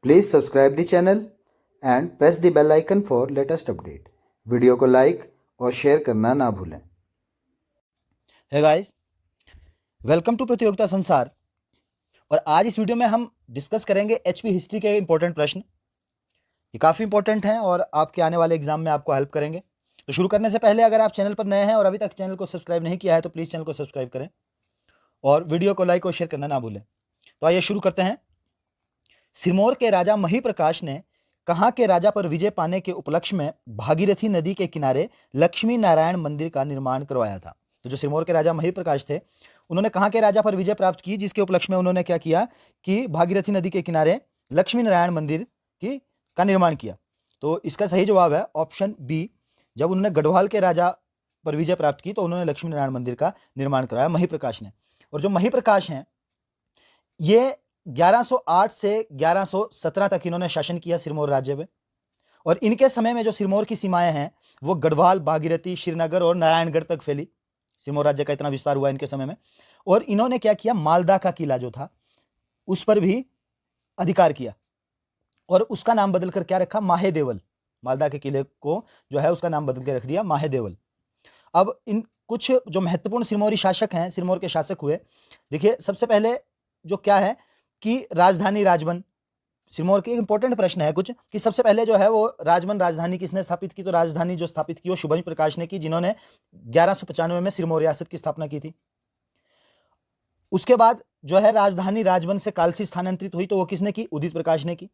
Please subscribe the channel and press the bell icon for latest update. Video को like और share करना ना भूलें। है गाइस, वेलकम टू प्रतियोगिता संसार। और आज इस वीडियो में हम डिस्कस करेंगे एचपी हिस्ट्री के इंपॉर्टेंट प्रश्न। ये काफ़ी इंपॉर्टेंट हैं और आपके आने वाले एग्जाम में आपको हेल्प करेंगे। तो शुरू करने से पहले अगर आप चैनल पर नए हैं और अभी तक चैनल को सब्सक्राइब नहीं किया है तो प्लीज़ चैनल को सब्सक्राइब करें और वीडियो को लाइक और शेयर करना ना भूलें। तो आइए शुरू करते हैं। सिरमौर के राजा महिप्रकाश ने कहाँ के राजा पर विजय पाने के उपलक्ष्य में भागीरथी नदी के किनारे लक्ष्मी नारायण मंदिर का निर्माण करवाया था। तो जो सिरमौर के राजा महिप्रकाश थे उन्होंने कहाँ के राजा पर विजय प्राप्त की, जिसके उपलक्ष्य में उन्होंने क्या किया कि भागीरथी नदी के किनारे लक्ष्मी नारायण मंदिर का निर्माण किया। तो इसका सही जवाब है ऑप्शन बी। जब उन्होंने गढ़वाल के राजा पर विजय प्राप्त की तो उन्होंने लक्ष्मी नारायण मंदिर का निर्माण कराया महिप्रकाश ने। और जो महिप्रकाश हैं ये 1108 से 1117 तक इन्होंने शासन किया सिरमौर राज्य में। और इनके समय में जो सिरमौर की सीमाएं हैं वो गढ़वाल, भागीरथी, श्रीनगर और नारायणगढ़ तक फैली। सिरमौर राज्य का इतना विस्तार हुआ इनके समय में। और इन्होंने क्या किया, मालदा का किला जो था उस पर भी अधिकार किया और उसका नाम बदलकर क्या रखा, माहेदेवल। मालदा के किले को जो है उसका नाम बदल के रख दिया माहेदेवल। अब इन कुछ जो महत्वपूर्ण सिरमौरी शासक हैं, सिरमौर के शासक हुए, देखिए सबसे पहले जो क्या है कि राजधानी राजबन। सिरमौर के एक इंपॉर्टेंट प्रश्न है कुछ कि सबसे पहले जो है वो राजबन राजधानी किसने स्थापित की, तो राजधानी जो स्थापित की वो शुभंज प्रकाश ने की, जिन्होंने 1195 में सिरमौर रियासत की स्थापना की थी। उसके बाद जो है राजधानी राजबन से कालसी स्थानांतरित हुई तो वो किसने की, उदित प्रकाश ने की।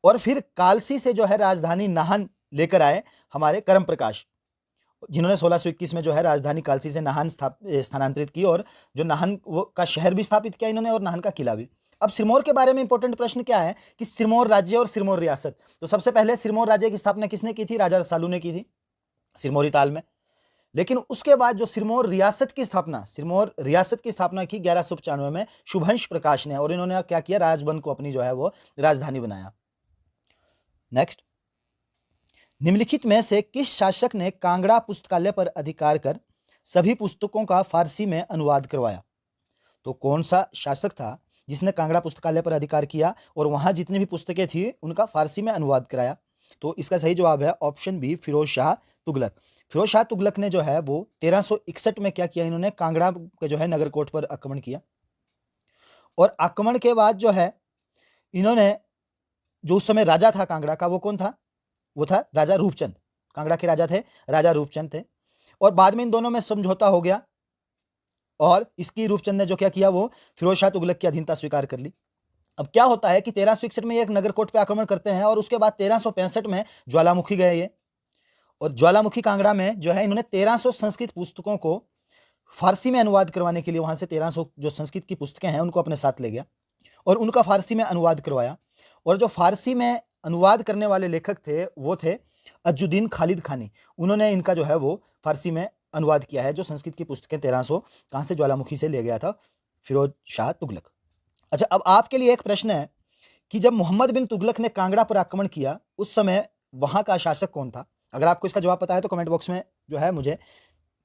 और फिर कालसी से जो है राजधानी नाहन लेकर आए हमारे करम प्रकाश, जिन्होंने 1621 में जो है राजधानी कालसी से नाहन स्थानांतरित की और जो नाहन का शहर भी स्थापित किया इन्होंने और नाहन का किला भी। अब सिरमौर के बारे में इंपॉर्टेंट प्रश्न क्या है कि सिरमौर राज्य और सिरमौर रियासत। तो सबसे पहले सिरमौर राज्य की स्थापना किसने की थी, राजा रसालू ने की थी सिरमौरी ताल में। लेकिन उसके बाद जो सिरमौर रियासत की स्थापना की 1195 में शुभंश प्रकाश ने, और इन्होंने क्या किया, राजबन को अपनी जो है वो राजधानी बनाया। नेक्स्ट, निम्नलिखित में से किस शासक ने कांगड़ा पुस्तकालय पर अधिकार कर सभी पुस्तकों का फारसी में अनुवाद करवाया। तो कौन सा शासक था जिसने कांगड़ा पुस्तकालय पर अधिकार किया और वहां जितनी भी पुस्तकें थी उनका फारसी में अनुवाद कराया। तो इसका सही जवाब है ऑप्शन बी, फिरोज शाह तुगलक। फिरोज शाह तुगलक ने जो है वो 1361 में क्या किया, इन्होंने कांगड़ा के जो है नगरकोट पर आक्रमण किया। और आक्रमण के बाद जो है इन्होंने, जो उस समय राजा था कांगड़ा का वो कौन था, वो था राजा रूपचंद। कांगड़ा के राजा थे राजा रूपचंद थे। और बाद में इन दोनों में समझौता हो गया और इसकी रूपचंद ने जो क्या किया, वो फिरोज शाह तुगलक की अधीनता स्वीकार कर ली। अब क्या होता है कि 1361 में एक नगरकोट पे आक्रमण करते हैं और उसके बाद 1365 में ज्वालामुखी गए ये, और ज्वालामुखी कांगड़ा में जो है इन्होंने 1300 संस्कृत पुस्तकों को फारसी में अनुवाद करवाने के लिए वहां से 1300 जो संस्कृत की पुस्तकें हैं उनको अपने साथ ले गया और उनका फारसी में अनुवाद करवाया। और जो फारसी में अनुवाद करने वाले लेखक थे वो थे अजुद्दीन खालिद खानी। उन्होंने इनका जो है वो फारसी में अनुवाद किया है, जो संस्कृत की पुस्तकें 1300 कहाँ से, ज्वालामुखी से ले गया था फिरोज शाह तुगलक। अच्छा, अब आपके लिए एक प्रश्न है कि जब मोहम्मद बिन तुगलक ने कांगड़ा पर आक्रमण किया उस समय वहां का शासक कौन था। अगर आपको इसका जवाब पता है तो कमेंट बॉक्स में जो है मुझे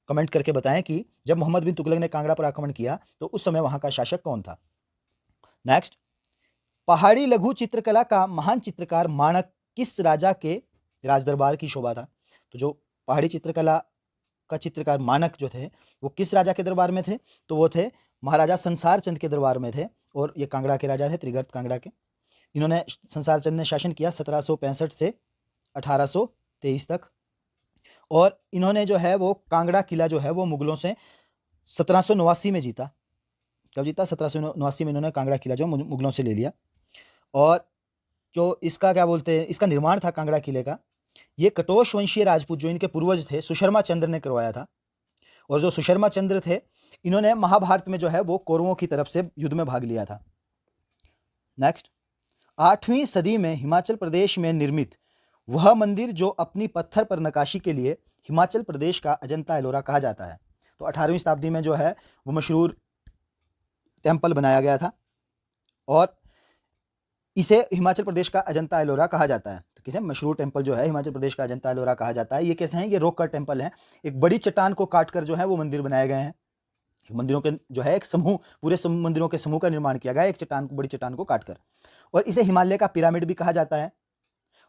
कमेंट करके बताएं कि जब मोहम्मद बिन तुगलक ने कांगड़ा पर आक्रमण किया तो उस समय वहां का शासक कौन था। नेक्स्ट, पहाड़ी लघु चित्रकला का महान चित्रकार माणक किस राजा के राजदरबार की शोभा था। तो जो पहाड़ी चित्रकला का चित्रकार माणक जो थे वो किस राजा के दरबार में थे, तो वो थे महाराजा संसार चंद के दरबार में थे। और ये कांगड़ा के राजा थे, त्रिगर्त कांगड़ा के। इन्होंने, संसार चंद ने शासन किया 1765 से 1823 तक। और इन्होंने जो है वो कांगड़ा किला जो है वो मुगलों से 1789 में जीता। कब जीता, 1789 में इन्होंने कांगड़ा किला जो मुगलों से ले लिया। और जो इसका क्या बोलते हैं, इसका निर्माण था कांगड़ा किले का, ये कटोश वंशीय राजपूत जो इनके पूर्वज थे सुशर्मा चंद्र ने करवाया था। और जो सुशर्मा चंद्र थे इन्होंने महाभारत में जो है वो कौरवों की तरफ से युद्ध में भाग लिया था। नेक्स्ट, 8वीं सदी में हिमाचल प्रदेश में निर्मित वह मंदिर जो अपनी पत्थर पर नक्काशी के लिए हिमाचल प्रदेश का अजंता एलोरा कहा जाता है। तो 18वीं शताब्दी में जो है वो मशहूर टेम्पल बनाया गया था और इसे हिमाचल प्रदेश का अजंता एलोरा कहा जाता है। तो किसे, मशहूर टेम्पल जो है हिमाचल प्रदेश का अजंता एलोरा कहा जाता है। ये कैसे हैं, ये रॉक कट टेम्पल है, एक बड़ी चट्टान को काट कर जो है वो मंदिर बनाए गए हैं। मंदिरों के जो है एक समूह, पूरे मंदिरों के समूह का निर्माण किया गया एक चट्टान को, बड़ी चट्टान को काटकर। और इसे हिमालय का पिरामिड भी कहा जाता है।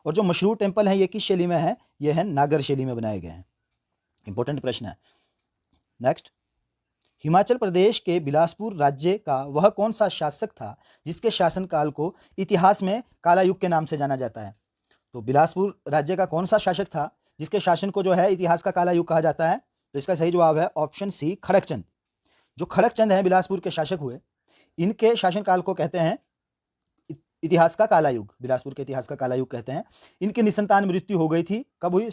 और जो मशहूर टेम्पल है ये किस शैली में है? ये है नागर शैली में बनाए गए हैं। इंपॉर्टेंट प्रश्न है। नेक्स्ट, हिमाचल प्रदेश के बिलासपुर राज्य का वह कौन सा शासक था जिसके शासनकाल को इतिहास में काला युग के नाम से जाना जाता है? तो बिलासपुर राज्य का कौन सा शासक था जिसके शासन को जो है इतिहास का काला युग कहा जाता है? तो इसका सही जवाब है ऑप्शन सी, खड़कचंद। जो खड़कचंद हैं बिलासपुर के शासक हुए, इनके शासनकाल को कहते हैं इतिहास का काला युग, बिलासपुर के इतिहास का काला युग कहते हैं। इनकी निसंतान मृत्यु हो गई थी, कब हुई?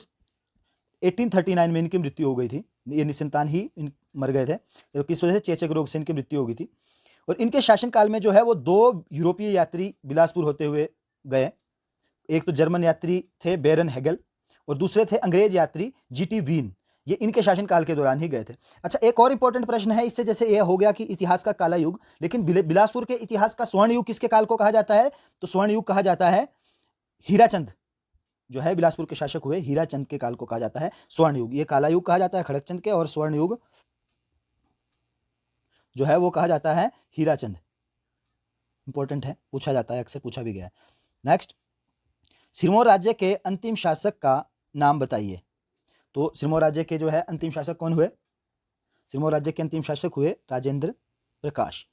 1839 में इनकी मृत्यु हो गई थी। ये निसंतान ही मर गए थे, तो किस वजह से? चेचक रोग से इनकी मृत्यु हो गई थी। और इनके शासनकाल में जो है वो 2 यूरोपीय यात्री बिलासपुर होते हुए गए। एक तो जर्मन यात्री थे बेरन हेगल, और दूसरे थे अंग्रेज यात्री जीटी वीन। ये इनके शासनकाल के दौरान ही गए थे। अच्छा, एक और इंपॉर्टेंट प्रश्न है इससे, जैसे ये हो गया कि इतिहास का काला युग, लेकिन बिलासपुर के इतिहास का स्वर्ण युग किसके काल को कहा जाता है? तो स्वर्ण युग कहा जाता है हीराचंद, जो है बिलासपुर के शासक हुए हीराचंद के काल को कहा जाता है स्वर्ण युग। ये काला युग कहा जाता है खड़कचंद के, और स्वर्ण युग जो है वो कहा जाता है हीराचंद। इंपॉर्टेंट है, पूछा जाता है, अक्सर पूछा भी गया है। नेक्स्ट, सिरमौर राज्य के अंतिम शासक का नाम बताइए। तो सिरमौर राज्य के जो है अंतिम शासक कौन हुए? सिरमौर राज्य के अंतिम शासक हुए राजेंद्र प्रकाश।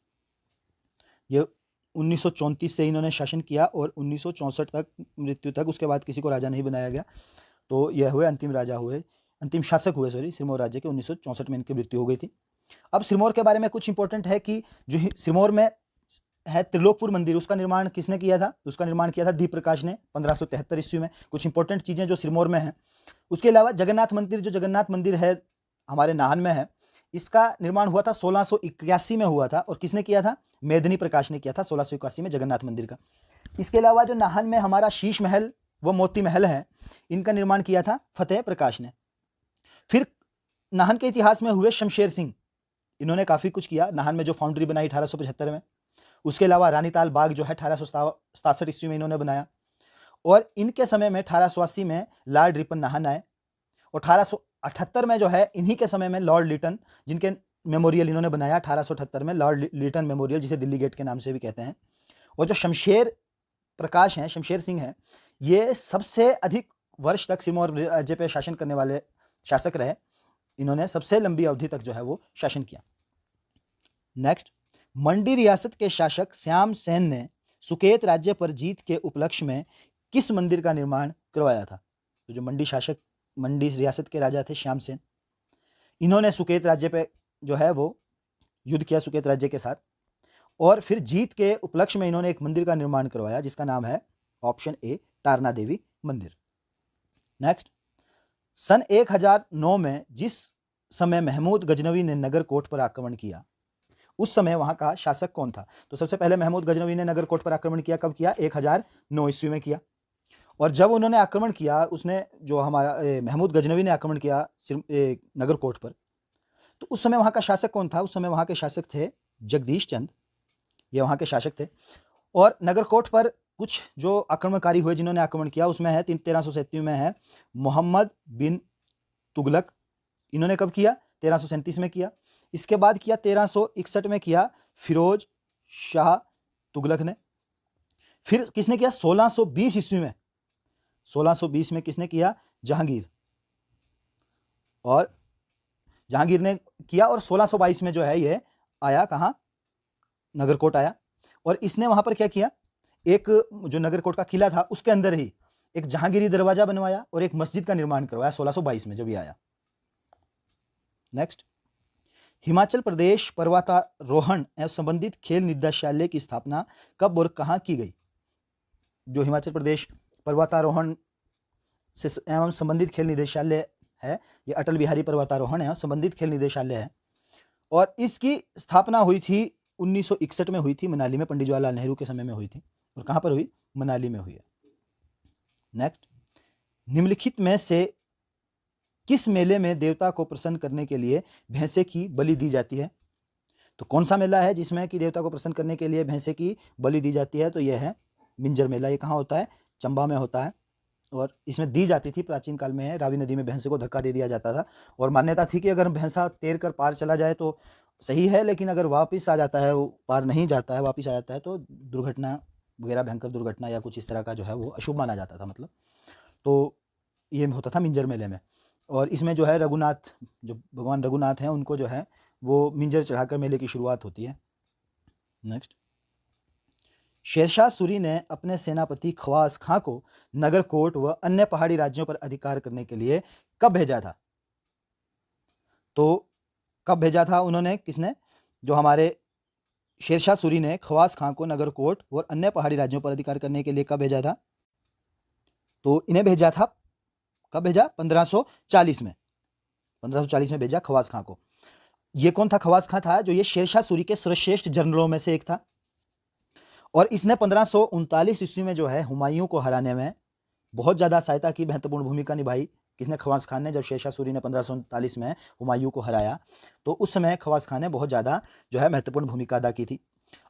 ये 1934 से इन्होंने शासन किया और 1964 तक मृत्यु तक, उसके बाद किसी को राजा नहीं बनाया गया। तो यह हुए अंतिम राजा हुए, अंतिम शासक हुए सॉरी, सिरमौर राज्य के। 1964 में इनकी मृत्यु हो गई थी। अब सिरमौर के बारे में कुछ इंपॉर्टेंट है कि जो सिरमौर में है त्रिलोकपुर मंदिर, उसका निर्माण किसने किया था? उसका निर्माण किया था दीप प्रकाश ने 1573 ईस्वी में। कुछ इंपॉर्टेंट चीज़ें जो सिरमौर में हैं। उसके अलावा जगन्नाथ मंदिर, जो जगन्नाथ मंदिर है हमारे नाहन में है, इसका निर्माण हुआ था 1681 में हुआ था। और किसने किया था? मेदिनी प्रकाश ने किया था 1681 में जगन्नाथ मंदिर का। इसके अलावा जो नाहन में हमारा शीश महल व मोती महल है, इनका निर्माण किया था फतेह प्रकाश ने। फिर नाहन के इतिहास में हुए शमशेर सिंह, इन्होंने काफ़ी कुछ किया। नाहन में जो फाउंड्री बनाई 1875 में। उसके अलावा रानीताल बाग जो है 1867 ईस्वी में इन्होंने बनाया। और इनके समय में 1880 में लॉर्ड रिपन नाहन आए। और 1878 में जो है इन्हीं के समय में लॉर्ड लिटन, जिनके मेमोरियल इन्होंने बनाया 1878 में, लॉर्ड लिटन मेमोरियल, जिसे दिल्ली गेट के नाम से भी कहते हैं। और जो शमशेर प्रकाश हैं, शमशेर सिंह हैं, ये सबसे अधिक वर्ष तक सिरमौर राज्य पे शासन करने वाले शासक रहे। इन्होंने सबसे लंबी अवधि तक जो है वो शासन किया। नेक्स्ट, मंडी रियासत के शासक श्याम सेन ने सुकेत राज्य पर जीत के उपलक्ष्य में किस मंदिर का निर्माण करवाया था? तो जो मंडी रियासत के राजा थे श्याम सेन, इन्होंने सुकेत राज्य पे जो है वो युद्ध किया सुकेत राज्य के साथ। और फिर जीत के उपलक्ष्य में इन्होंने एक मंदिर का निर्माण करवाया जिसका नाम है ऑप्शन ए, तारना देवी मंदिर। नेक्स्ट, सन 1009 में जिस समय महमूद गजनवी ने नगरकोट पर आक्रमण किया, उस समय वहां का शासक कौन था? तो सबसे पहले महमूद गजनवी ने नगरकोट पर आक्रमण किया, कब किया? 1009 ईस्वी में किया। और जब उन्होंने आक्रमण किया, उसने जो हमारा महमूद गजनवी ने आक्रमण किया नगरकोट पर, तो उस समय वहाँ का शासक कौन था? उस समय वहाँ के शासक थे जगदीश चंद, ये वहाँ के शासक थे। और नगरकोट पर कुछ जो आक्रमणकारी हुए जिन्होंने आक्रमण किया, उसमें है 1337 में है मोहम्मद बिन तुगलक। इन्होंने कब किया? 1337 में किया। इसके बाद किया 1361 में किया फिरोज शाह तुगलक ने। फिर किसने किया? 1620 ईस्वी में, 1620 में किसने किया? जहांगीर। और जहांगीर ने किया। और 1622 में जो है ये आया कहाँ? नगरकोट आया। और इसने वहां पर क्या किया? एक जो नगरकोट का किला था उसके अंदर ही एक जहांगीरी दरवाजा बनवाया और एक मस्जिद का निर्माण करवाया 1622 में जब ये आया। नेक्स्ट, हिमाचल प्रदेश पर्वतारोहण एवं संबंधित खेल निदेशालय की स्थापना कब और कहाँ की गई? जो हिमाचल प्रदेश पर्वतारोहण से एवं संबंधित खेल निदेशालय है, ये अटल बिहारी पर्वतारोहण एवं संबंधित खेल निदेशालय है। और इसकी स्थापना हुई थी 1961 में हुई थी, मनाली में, पंडित जवाहरलाल नेहरू के समय में हुई थी। और कहाँ पर हुई? मनाली में हुई है। नेक्स्ट, निम्नलिखित में से किस मेले में देवता को प्रसन्न करने के लिए भैंसे की बलि दी जाती है? तो कौन सा मेला है जिसमें कि देवता को प्रसन्न करने के लिए भैंसे की बलि दी जाती है? तो यह है मिंजर मेला। ये कहाँ होता है? चंबा में होता है। और इसमें दी जाती थी, प्राचीन काल में है, रावी नदी में भैंसे को धक्का दे दिया जाता था और मान्यता थी कि अगर भैंसा तैर कर पार चला जाए तो सही है, लेकिन अगर वापस आ जाता है, वो पार नहीं जाता है, वापस आ जाता है, तो दुर्घटना वगैरह, भयंकर दुर्घटना या कुछ इस तरह का जो है वो अशुभ माना जाता था मतलब। तो ये होता था मिंजर मेले में। और इसमें जो है रघुनाथ, जो भगवान रघुनाथ हैं, उनको जो है वो मिंजर चढ़ाकर मेले की शुरुआत होती है। नेक्स्ट, शेरशाह सूरी ने अपने सेनापति खवास खां को नगरकोट व अन्य पहाड़ी राज्यों पर अधिकार करने के लिए कब भेजा था? तो कब भेजा था उन्होंने, किसने? जो हमारे शेरशाह सूरी ने खवास खां को नगरकोट और अन्य पहाड़ी राज्यों पर अधिकार करने के लिए कब भेजा था? तो इन्हें भेजा था, कब भेजा? 1540 में, 1540 में भेजा खवास खां को। ये कौन था? खवास खां था जो ये शेरशाह सूरी के सर्वश्रेष्ठ जनरलों में से एक था, और इसने 1539 ईस्वी में जो है हुमायूं को हराने में बहुत ज़्यादा सहायता की, महत्वपूर्ण भूमिका निभाई। किसने? खवास खान ने। जब शेरशाह सूरी ने 1539 में हुमायूं को हराया तो उस समय खवास खान ने बहुत ज़्यादा जो है महत्वपूर्ण भूमिका अदा की थी।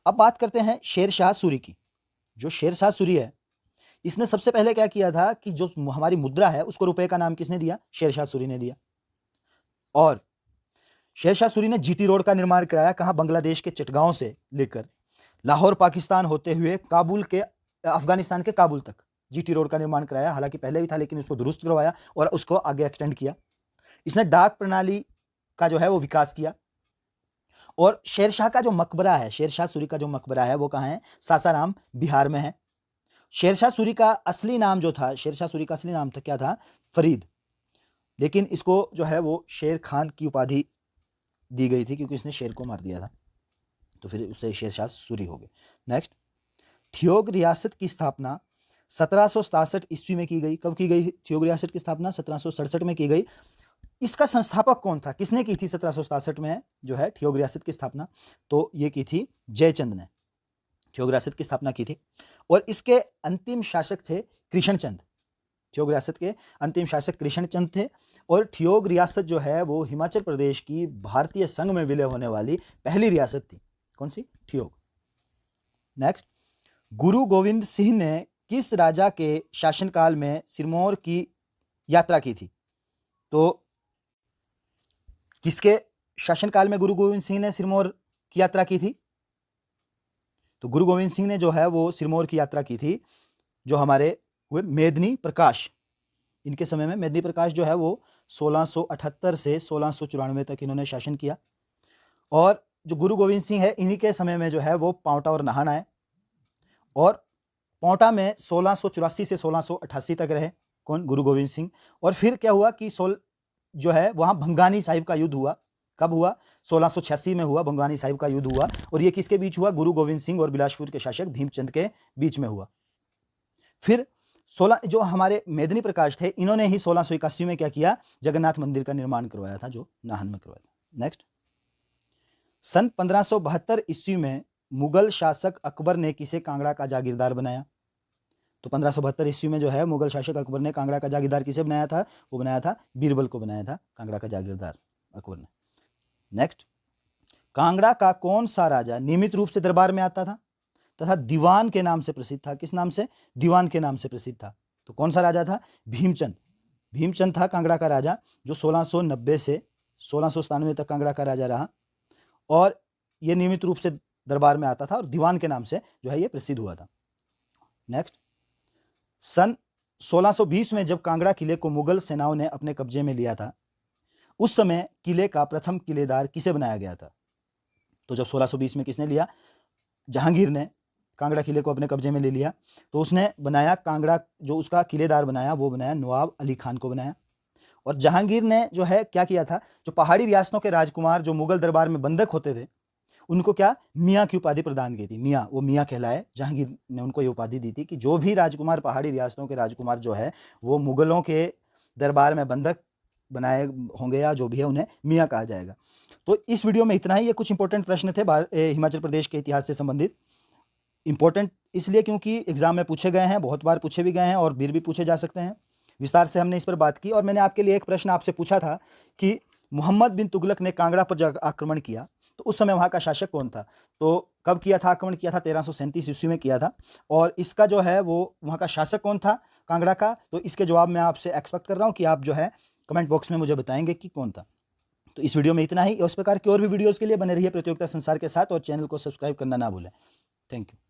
अब बात करते हैं शेरशाह सूरी की। जो शेरशाह सूरी है, इसने सबसे पहले क्या किया था कि जो हमारी मुद्रा है उसको रुपए का नाम किसने दिया? शेरशाह सूरी ने दिया। और शेरशाह सूरी ने जीटी रोड का निर्माण कराया। कहाँ? बांग्लादेश के चटगांव से लेकर लाहौर पाकिस्तान होते हुए काबुल के, अफगानिस्तान के काबुल तक जीटी रोड का निर्माण कराया। हालांकि पहले भी था, लेकिन उसको दुरुस्त करवाया और उसको आगे एक्सटेंड किया। इसने डाक प्रणाली का जो है वो विकास किया। और शेरशाह का जो मकबरा है, शेरशाह सूरी का जो मकबरा है वो कहाँ है? सासाराम, बिहार में है। शेरशाह सूरी का असली नाम जो था, शेरशाह सूरी का असली नाम था, क्या था? फरीद। लेकिन इसको जो है वो शेर खान की उपाधि दी गई थी क्योंकि इसने शेर को मार दिया था, तो फिर उससे शेरशाह सूरी हो गए। नेक्स्ट, थियोग रियासत की स्थापना 1767 ईस्वी में की गई। कब की गई थियोग रियासत की स्थापना? 1767 में की गई। इसका संस्थापक कौन था? किसने की थी 1767 में जो है थियोग रियासत की स्थापना? तो ये की थी जयचंद ने थियोग रियासत की स्थापना की थी। और इसके अंतिम शासक थे कृष्णचंद। थियोग रियासत के अंतिम शासक कृष्णचंद थे। और थियोग रियासत जो है वो हिमाचल प्रदेश की भारतीय संघ में विलय होने वाली पहली रियासत थी। कौन सी? थियोग। नेक्स्ट, गुरु गोविंद सिंह ने किस राजा के शासनकाल में सिरमौर की यात्रा की थी? तो किसके शासनकाल में गुरु गोविंद सिंह ने सिरमौर की यात्रा की थी? तो गुरु गोविंद सिंह ने जो है वो सिरमौर की यात्रा की थी जो हमारे हुए मेदिनी प्रकाश। इनके समय में मेदिनी प्रकाश जो है वो 1678 से 1694 तक इन्होंने शासन किया। और जो गुरु गोविंद सिंह है, इन्हीं के समय में जो है वो पांवटा और नाहन आए, और पांवटा में 1684 से 1688 तक रहे। कौन? गुरु गोविंद सिंह। और फिर क्या हुआ कि जो है वहाँ भंगानी साहिब का युद्ध हुआ। कब हुआ? 1686 में हुआ, भंगानी साहिब का युद्ध हुआ। और ये किसके बीच हुआ? गुरु गोविंद सिंह और बिलासपुर के शासक भीमचंद के बीच में हुआ। फिर 16 जो हमारे मेदिनी प्रकाश थे, इन्होंने ही 1681 में क्या किया? जगन्नाथ मंदिर का निर्माण करवाया था, जो नाहन में करवाया था। नेक्स्ट, सन 1572 ईस्वी में मुगल शासक अकबर ने किसे कांगड़ा का जागीरदार बनाया? तो 1572 ईस्वी में जो है मुगल शासक अकबर ने कांगड़ा का जागीरदार किसे बनाया था? वो बनाया था बीरबल को बनाया था कांगड़ा का जागीरदार अकबर ने। नेक्स्ट, कांगड़ा का कौन सा राजा नियमित रूप से दरबार में आता था तथा दीवान के नाम से प्रसिद्ध था? किस नाम से? दीवान के नाम से प्रसिद्ध था। तो कौन सा राजा था? भीमचंद। भीमचंद था कांगड़ा का राजा, जो 1690 से 1697 तक कांगड़ा का राजा रहा, और यह नियमित रूप से दरबार में आता था और दीवान के नाम से जो है ये प्रसिद्ध हुआ था। नेक्स्ट, सन 1620 में जब कांगड़ा किले को मुगल सेनाओं ने अपने कब्जे में लिया था, उस समय किले का प्रथम किलेदार किसे बनाया गया था? तो जब 1620 में किसने लिया? जहांगीर ने कांगड़ा किले को अपने कब्जे में ले लिया, तो उसने बनाया कांगड़ा, जो उसका किलेदार बनाया वो बनाया नवाब अली खान को बनाया। और जहांगीर ने जो है क्या किया था? जो पहाड़ी रियासतों के राजकुमार जो मुगल दरबार में बंधक होते थे, उनको क्या? मियाँ की उपाधि प्रदान की थी। मियाँ, वो मियाँ कहलाए। जहांगीर ने उनको ये उपाधि दी थी कि जो भी राजकुमार, पहाड़ी रियासतों के राजकुमार जो है वो मुगलों के दरबार में बंधक बनाए होंगे या जो भी है, उन्हें मियाँ कहा जाएगा। तो इस वीडियो में इतना ही। ये कुछ इंपॉर्टेंट प्रश्न थे हिमाचल प्रदेश के इतिहास से संबंधित। इंपॉर्टेंट इसलिए क्योंकि एग्जाम में पूछे गए हैं, बहुत बार पूछे भी गए हैं और भी पूछे जा सकते हैं। विस्तार से हमने इस पर बात की। और मैंने आपके लिए एक प्रश्न आपसे पूछा था कि मोहम्मद बिन तुगलक ने कांगड़ा पर जब आक्रमण किया तो उस समय वहाँ का शासक कौन था? तो कब किया था आक्रमण किया था? 1337 ईस्वी में किया था। और इसका जो है वो वहाँ का शासक कौन था कांगड़ा का? तो इसके जवाब मैं आपसे एक्सपेक्ट कर रहा हूँ कि आप जो है कमेंट बॉक्स में मुझे बताएंगे कि कौन था। तो इस वीडियो में इतना ही। उस प्रकार की और भी वीडियोज़ के लिए बने रहिए प्रतियोगिता संसार के साथ और चैनल को सब्सक्राइब करना ना भूलें। Thank you.